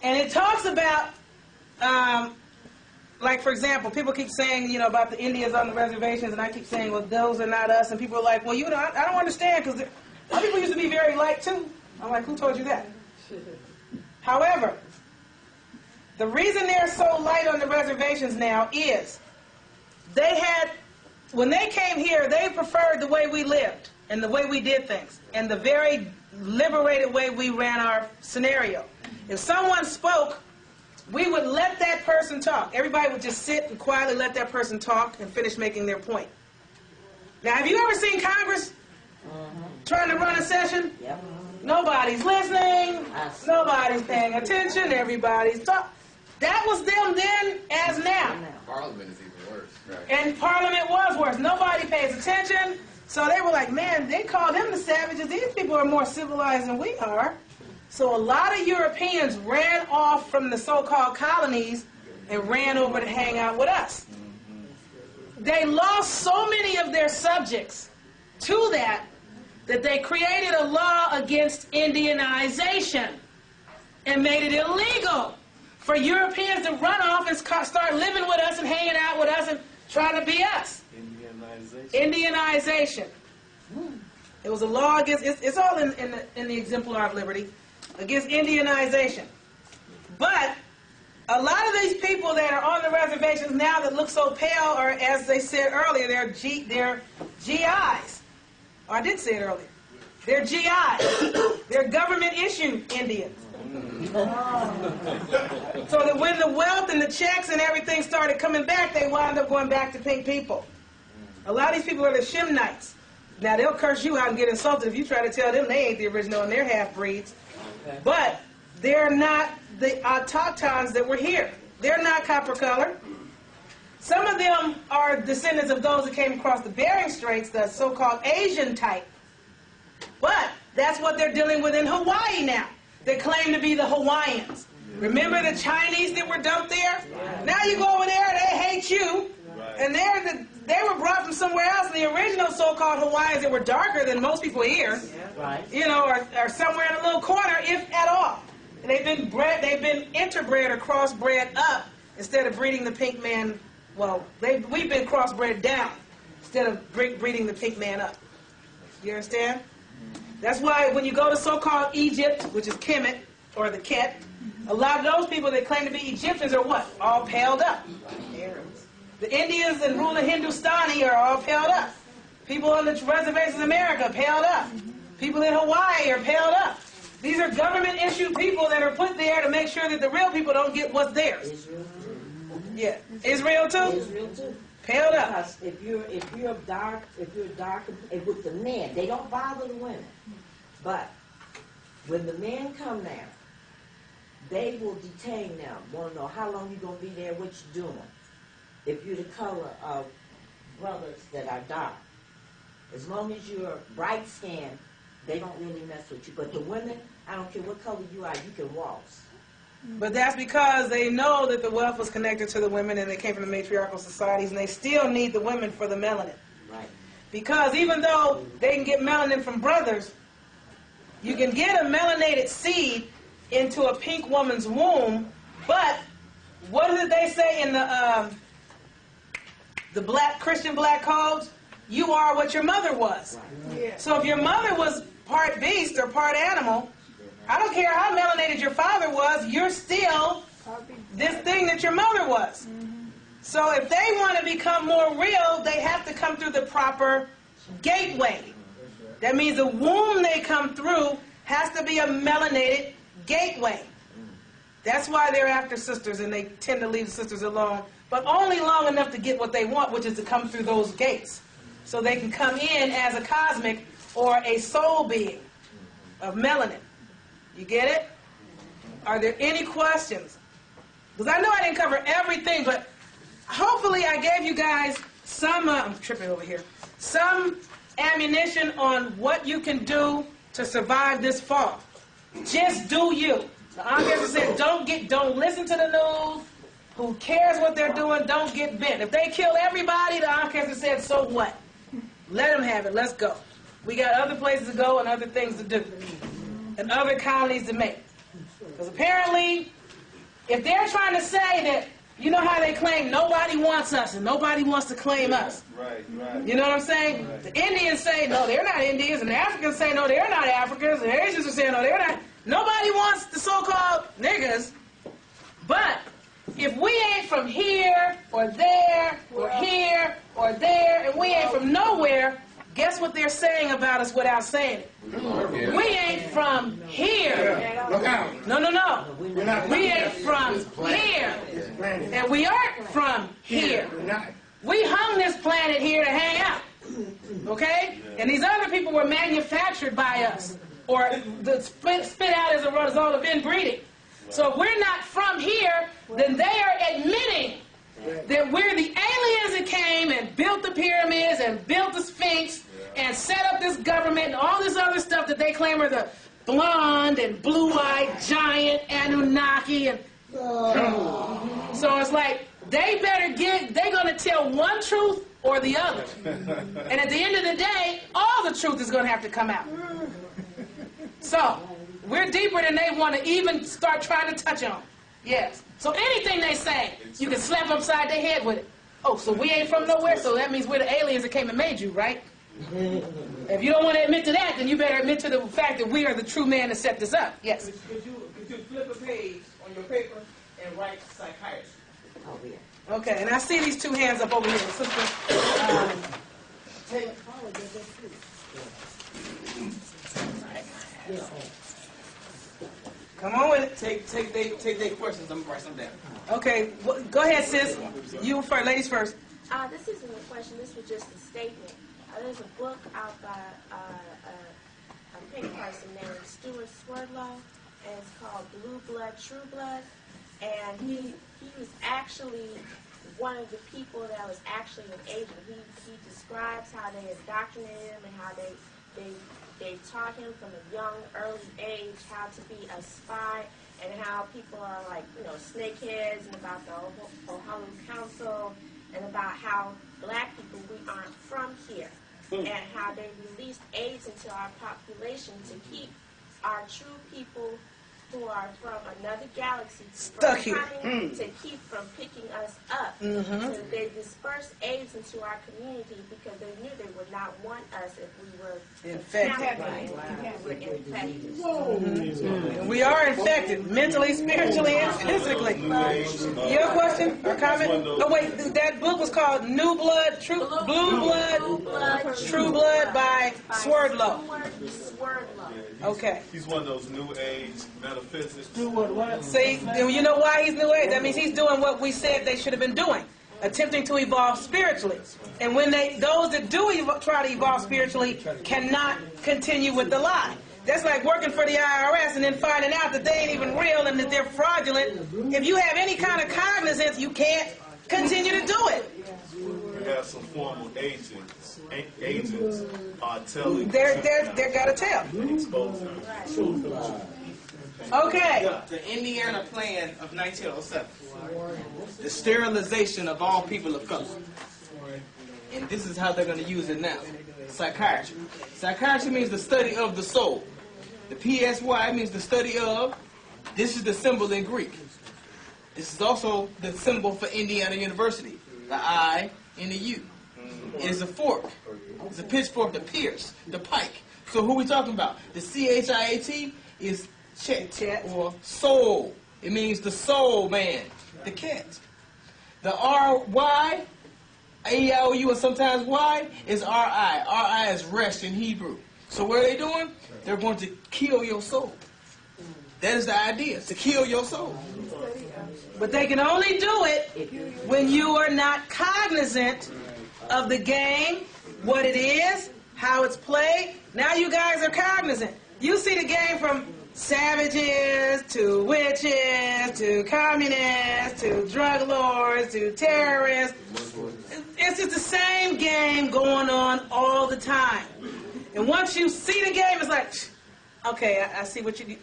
And it talks about, like, for example, people keep saying, you know, about the Indians on the reservations, and I keep saying, well, those are not us. And people are like, well, you know, I don't understand, because our people used to be very light, too. I'm like, who told you that? However, the reason they're so light on the reservations now is they had, when they came here, they preferred the way we lived and the way we did things and the very liberated way we ran our scenario. If someone spoke, we would let that person talk. Everybody would just sit and quietly let that person talk and finish making their point. Now, have you ever seen Congress trying to run a session? Yep. Nobody's listening. Nobody's paying attention. Everybody's talking. That was them then as now. Parliament is even worse. Right. And Parliament was worse. Nobody pays attention. So they were like, man, they call them the savages. These people are more civilized than we are. So a lot of Europeans ran off from the so-called colonies and ran over to hang out with us. They lost so many of their subjects to that they created a law against Indianization and made it illegal for Europeans to run off and start living with us and hanging out with us and trying to be us. Indianization. It was a law against, it's all in the Exemplar of Liberty, against Indianization. But a lot of these people that are on the reservations now that look so pale are, as they said earlier, they're GIs. Oh, I did say it earlier. They're GIs. They're government-issued Indians. So that when the wealth and the checks and everything started coming back, they wound up going back to pink people. A lot of these people are the Shemnites. Now, they'll curse you out and get insulted if you try to tell them they ain't the original and they're half-breeds. Okay. But they're not the autochtons that were here. They're not copper-colored. Some of them are descendants of those that came across the Bering Straits, the so-called Asian type. But that's what they're dealing with in Hawaii now. They claim to be the Hawaiians. Remember the Chinese that were dumped there? Now you go over there, they hate you. And they were brought from somewhere else. And the original so-called Hawaiians that were darker than most people here, you know, are somewhere in a little corner, if at all. And they've been interbred or crossbred up instead of breeding the pink man. Well, we've been crossbred down instead of breeding the pink man up. You understand? That's why when you go to so-called Egypt, which is Kemet, or the Ket, a lot of those people that claim to be Egyptians are what? All paled up. The Indians and ruling Hindustani are all paled up. People on the reservations in America, paled up. People in Hawaii are paled up. These are government-issued people that are put there to make sure that the real people don't get what's theirs. Israel. Yeah. Israel too? Israel too. Paled up. Because if you're dark with the men, they don't bother the women. But when the men come now, they will detain them. Want to know how long you gonna be there, what you doing. If you're the color of brothers that are dark, as long as you're bright skinned, they don't really mess with you. But the women, I don't care what color you are, you can waltz. But that's because they know that the wealth was connected to the women and they came from the matriarchal societies and they still need the women for the melanin. Right. Because even though they can get melanin from brothers, you can get a melanated seed into a pink woman's womb, but what did they say in the Christian black codes? You are what your mother was. Right. Yeah. So if your mother was part beast or part animal, I don't care how melanated your father was, you're still this thing that your mother was. So if they want to become more real, they have to come through the proper gateway. That means the womb they come through has to be a melanated gateway. That's why they're after sisters, and they tend to leave the sisters alone, but only long enough to get what they want, which is to come through those gates. So they can come in as a cosmic or a soul being of melanin. You get it? Are there any questions? Because I know I didn't cover everything, but hopefully I gave you guys some, I'm tripping over here, some ammunition on what you can do to survive this fall. Just do you. The Ancestors said, don't listen to the news. Who cares what they're doing? Don't get bent. If they kill everybody, the Ancestors said, so what? Let them have it. Let's go. We got other places to go and other things to do. And other colonies to make. Because apparently, if they're trying to say that, you know how they claim nobody wants us and nobody wants to claim us. Right, right. You know what I'm saying? Right. The Indians say, no, they're not Indians, and the Africans say, no, they're not Africans, and the Asians are saying, no, they're not. Nobody wants the so-called niggers, but if we ain't from here or there or here or there, and we ain't from nowhere, guess what they're saying about us without saying it? We ain't from here. Look out. No, no, no. We're not We ain't from here. And we aren't from here. We're not. We hung this planet here to hang out. Okay? And these other people were manufactured by us. Or spit out as a result of inbreeding. So if we're not from here, then they are admitting that we're the aliens that came and built the pyramids and built the Sphinx and set up this government and all this other stuff that they claim are the blonde and blue-eyed giant Anunnaki. And so it's like they better they're going to tell one truth or the other. And at the end of the day, all the truth is going to have to come out. So we're deeper than they want to even start trying to touch on. Yes. So anything they say, you can slap upside their head with it. Oh, so we ain't from nowhere, so that means we're the aliens that came and made you, right? If you don't want to admit to that, then you better admit to the fact that we are the true man that set this up. Yes. Could you flip a page on your paper and write psychiatry? Oh, yeah. Okay, and I see these two hands up over here. Sister, come on with it. Take their questions. I'm gonna write some down. Okay, go ahead, sis. You first, ladies first. This isn't a question. This was just a statement. There's a book out by a pink person named Stuart Swerdlow, and it's called Blue Blood, True Blood. And he was actually one of the people that was actually an agent. He describes how they indoctrinated him and how they taught him from a young, early age how to be a spy, and how people are like, snakeheads, and about the Oahu Council, and about how black people, we aren't from here, and how they released AIDS into our population to keep our true people who are from another galaxy Stuck from here. coming to keep from picking us up. So they dispersed AIDS into our community because they knew they would not want us if we were Infected. We were infected. We are infected, mentally, spiritually, and physically. Your question or comment? Oh wait, that book was called Blue Blood, True Blood by Swerdlow. Okay. He's one of those new age metaphysics. See, you know why he's new age? That means he's doing what we said they should have been doing, attempting to evolve spiritually. And when those that do try to evolve spiritually cannot continue with the lie. That's like working for the IRS and then finding out that they ain't even real and that they're fraudulent. If you have any kind of cognizance, you can't continue to do it. We have some formal agents telling. They're gotta tell. Exposing. Okay. The Indiana Plan of 1907. The sterilization of all people of color. And this is how they're going to use it now. Psychiatry. Psychiatry means the study of the soul. The PSY means the study of. This is the symbol in Greek. This is also the symbol for Indiana University. The I and the U. It is a fork. It's a pitchfork, the pierce, the pike. So who are we talking about? The CHIAT is chet, or soul. It means the soul man, the cat. The RY, AEIOU, or sometimes Y, is RI. RI is rest in Hebrew. So what are they doing? They're going to kill your soul. That is the idea, to kill your soul. But they can only do it when you are not cognizant of the game, what it is, how it's played. Now you guys are cognizant. You see the game from savages to witches to communists to drug lords to terrorists. It's just the same game going on all the time. And once you see the game, it's like, okay, I see what you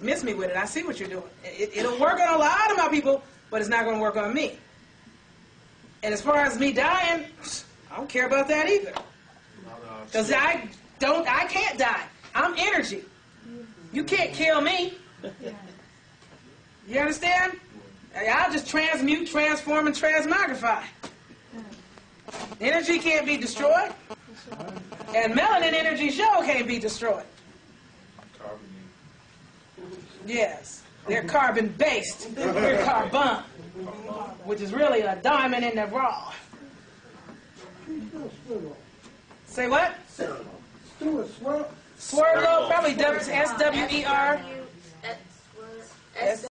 miss me with it. I see what you're doing. It'll work on a lot of my people, but it's not going to work on me. And as far as me dying, I don't care about that either. Because I can't die. I'm energy. You can't kill me. You understand? I'll just transmute, transform, and transmogrify. Energy can't be destroyed. And melanin energy sure can't be destroyed. Yes. They're carbon-based. We're carbon, which is really a diamond in the raw. Say what? Swirlo, probably SWER.